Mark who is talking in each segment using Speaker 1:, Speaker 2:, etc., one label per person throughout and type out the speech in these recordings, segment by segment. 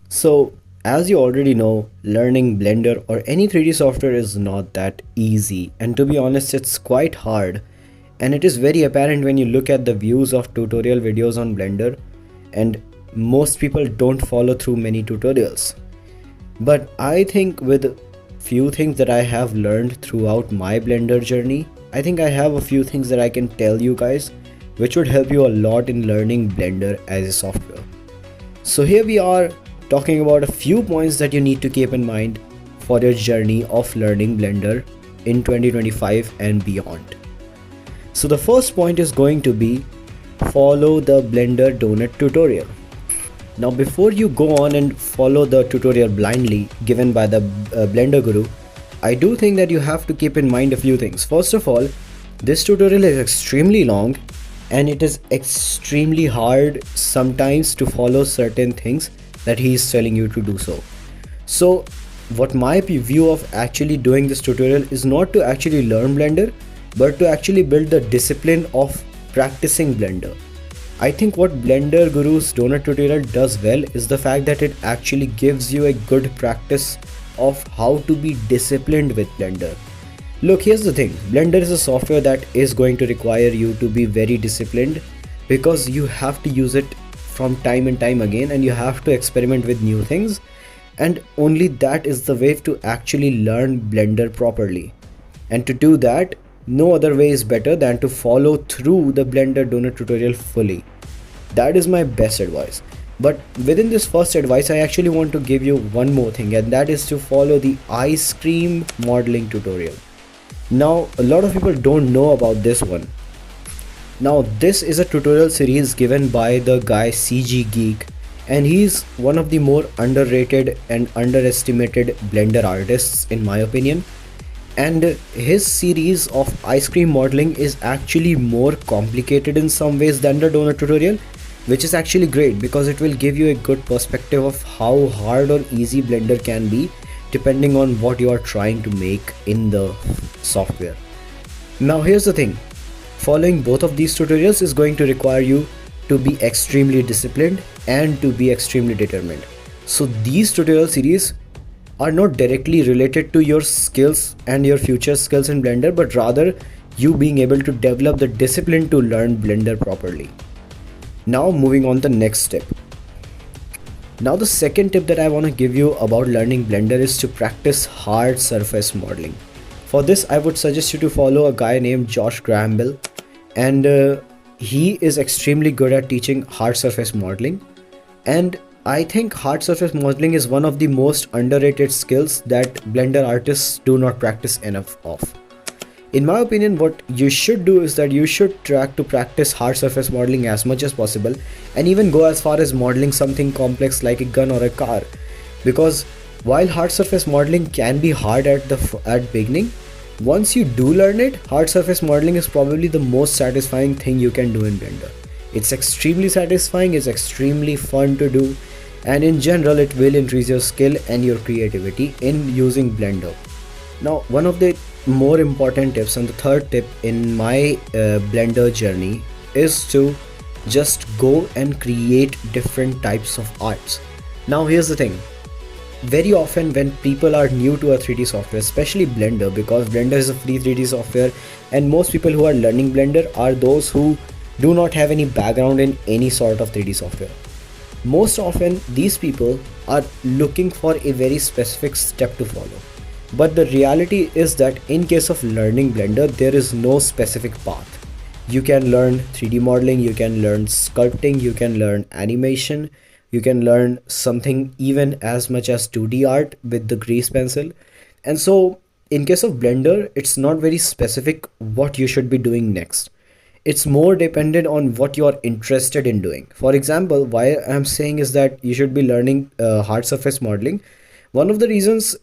Speaker 1: So, as you already know, learning Blender or any 3D software is not that easy, and to be honest, it's quite hard. And it is very apparent when you look at the views of tutorial videos on Blender, and most people don't follow through many tutorials. But I think with few things that I have learned throughout my Blender journey, I think I have a few things that I can tell you guys which would help you a lot in learning Blender as a software. So here we are talking about a few points that you need to keep in mind for your journey of learning Blender in 2025 and beyond. So the first point is going to be follow the Blender donut tutorial. Now before you go on and follow the tutorial blindly given by the Blender Guru, I do think that you have to keep in mind a few things. First of all, this tutorial is extremely long and it is extremely hard sometimes to follow certain things that he is telling you to do so. So what my view of actually doing this tutorial is not to actually learn Blender, but to actually build the discipline of practicing Blender. I think what Blender Guru's donut tutorial does well is the fact that it actually gives you a good practice of how to be disciplined with Blender. Look, here's the thing, Blender is a software that is going to require you to be very disciplined because you have to use it from time and time again and you have to experiment with new things, and only that is the way to actually learn Blender properly. And to do that, no other way is better than to follow through the Blender donut tutorial fully. That is my best advice. But within this first advice, I actually want to give you one more thing, and that is to follow the ice cream modeling tutorial. Now, a lot of people don't know about this one. Now, this is a tutorial series given by the guy CG Geek, and he's one of the more underrated and underestimated Blender artists in my opinion. And his series of ice cream modeling is actually more complicated in some ways than the donut tutorial, which is actually great because it will give you a good perspective of how hard or easy Blender can be depending on what you are trying to make in the software. Now here's the thing, following both of these tutorials is going to require you to be extremely disciplined and to be extremely determined. So these tutorial series are not directly related to your skills and your future skills in Blender, but rather you being able to develop the discipline to learn Blender properly. Now moving on to the next step. Now the second tip that I want to give you about learning Blender is to practice hard surface modeling. For this I would suggest you to follow a guy named Josh Gramble, and he is extremely good at teaching hard surface modeling, and I think hard surface modeling is one of the most underrated skills that Blender artists do not practice enough of. In my opinion, what you should do is that you should try to practice hard surface modeling as much as possible, and even go as far as modeling something complex like a gun or a car. Because while hard surface modeling can be hard at beginning, once you do learn it, hard surface modeling is probably the most satisfying thing you can do in Blender. It's extremely satisfying, it's extremely fun to do, and in general it will increase your skill and your creativity in using Blender. Now one of the more important tips and the third tip in my Blender journey is to just go and create different types of arts. Now here's the thing, very often when people are new to a 3D software, especially Blender, because Blender is a free 3D software and most people who are learning Blender are those who do not have any background in any sort of 3D software. Most often these people are looking for a very specific step to follow, but the reality is that in case of learning Blender there is no specific path. You can learn 3D modeling, you can learn sculpting, you can learn animation, you can learn something even as much as 2D art with the grease pencil. And so in case of Blender, it's not very specific what you should be doing next. It's more dependent on what you are interested in doing. For example, why I'm saying is that you should be learning hard surface modeling. One of the reasons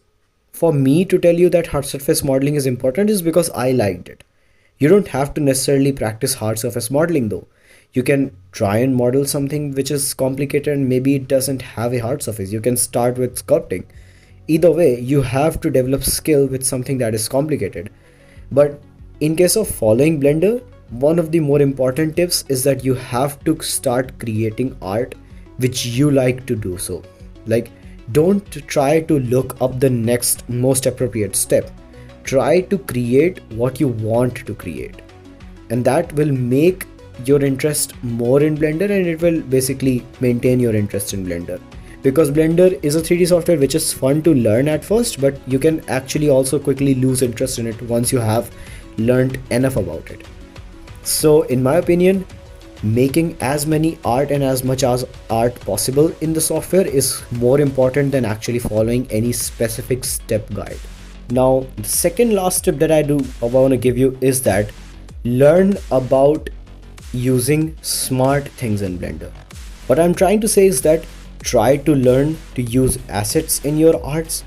Speaker 1: for me to tell you that hard surface modeling is important is because I liked it. You don't have to necessarily practice hard surface modeling though. You can try and model something which is complicated and maybe it doesn't have a hard surface. You can start with sculpting. Either way, you have to develop skill with something that is complicated. But in case of following Blender, one of the more important tips is that you have to start creating art which you like to do so. Like, don't try to look up the next most appropriate step. Try to create what you want to create, and that will make your interest more in Blender, and it will basically maintain your interest in Blender. Because Blender is a 3D software which is fun to learn at first, but you can actually also quickly lose interest in it once you have learned enough about it. So in my opinion, making as many art and as much as art possible in the software is more important than actually following any specific step guide. Now, the second last tip that I want to give you is that learn about using smart things in Blender. What I'm trying to say is that try to learn to use assets in your arts,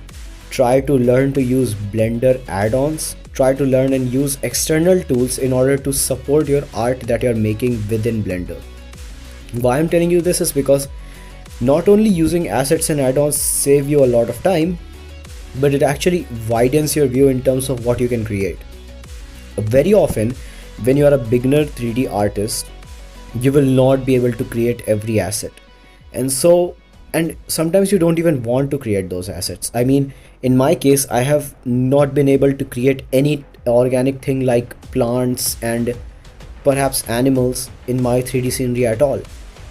Speaker 1: try to learn to use Blender add-ons, try to learn and use external tools in order to support your art that you're making within Blender. Why I'm telling you this is because not only using assets and add-ons save you a lot of time, but it actually widens your view in terms of what you can create. Very often, when you are a beginner 3D artist, you will not be able to create every asset. And sometimes you don't even want to create those assets. I mean, in my case, I have not been able to create any organic thing like plants and perhaps animals in my 3D scenery at all.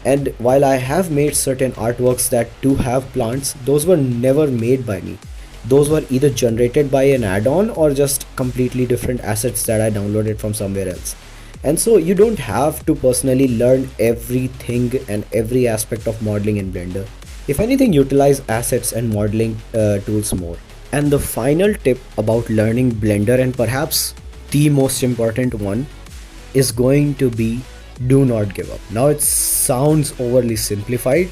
Speaker 1: And while I have made certain artworks that do have plants, those were never made by me. Those were either generated by an add-on or just completely different assets that I downloaded from somewhere else. And so you don't have to personally learn everything and every aspect of modeling in Blender. If anything, utilize assets and modeling tools more. And the final tip about learning Blender, and perhaps the most important one, is going to be do not give up. Now it sounds overly simplified,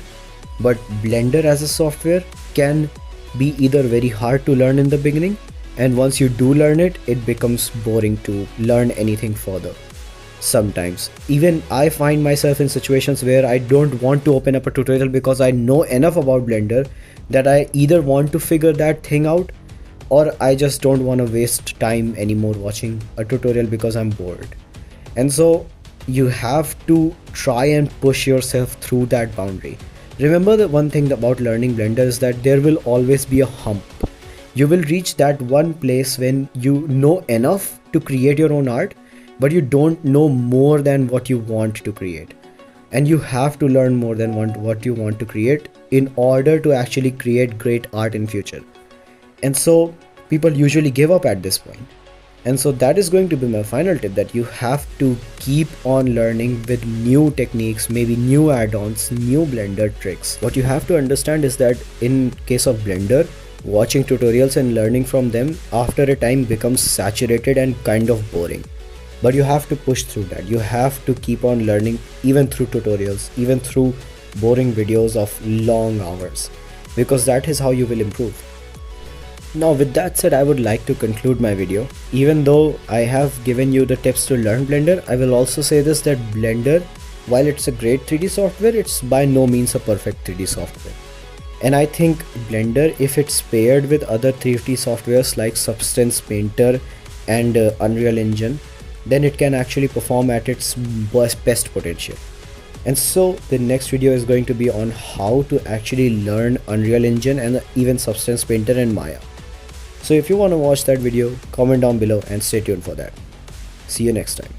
Speaker 1: but Blender as a software can be either very hard to learn in the beginning, and once you do learn it, it becomes boring to learn anything further. Sometimes even I find myself in situations where I don't want to open up a tutorial because I know enough about Blender that I either want to figure that thing out, or I just don't want to waste time anymore watching a tutorial because I'm bored. And so you have to try and push yourself through that boundary. Remember, the one thing about learning Blender is that there will always be a hump. You will reach that one place when you know enough to create your own art, but you don't know more than what you want to create. And you have to learn more than what you want to create in order to actually create great art in future. And so people usually give up at this point. And so that is going to be my final tip, that you have to keep on learning with new techniques, maybe new add-ons, new Blender tricks. What you have to understand is that in case of Blender, watching tutorials and learning from them after a time becomes saturated and kind of boring. But you have to push through that. You have to keep on learning even through tutorials, even through boring videos of long hours, because that is how you will improve. Now with that said, I would like to conclude my video. Even though I have given you the tips to learn Blender, I will also say this, that Blender, while it's a great 3D software, it's by no means a perfect 3D software. And I think Blender, if it's paired with other 3D softwares like Substance Painter and Unreal Engine, then it can actually perform at its best potential. And so the next video is going to be on how to actually learn Unreal Engine and even Substance Painter and Maya. So if you want to watch that video, comment down below and stay tuned for that. See you next time.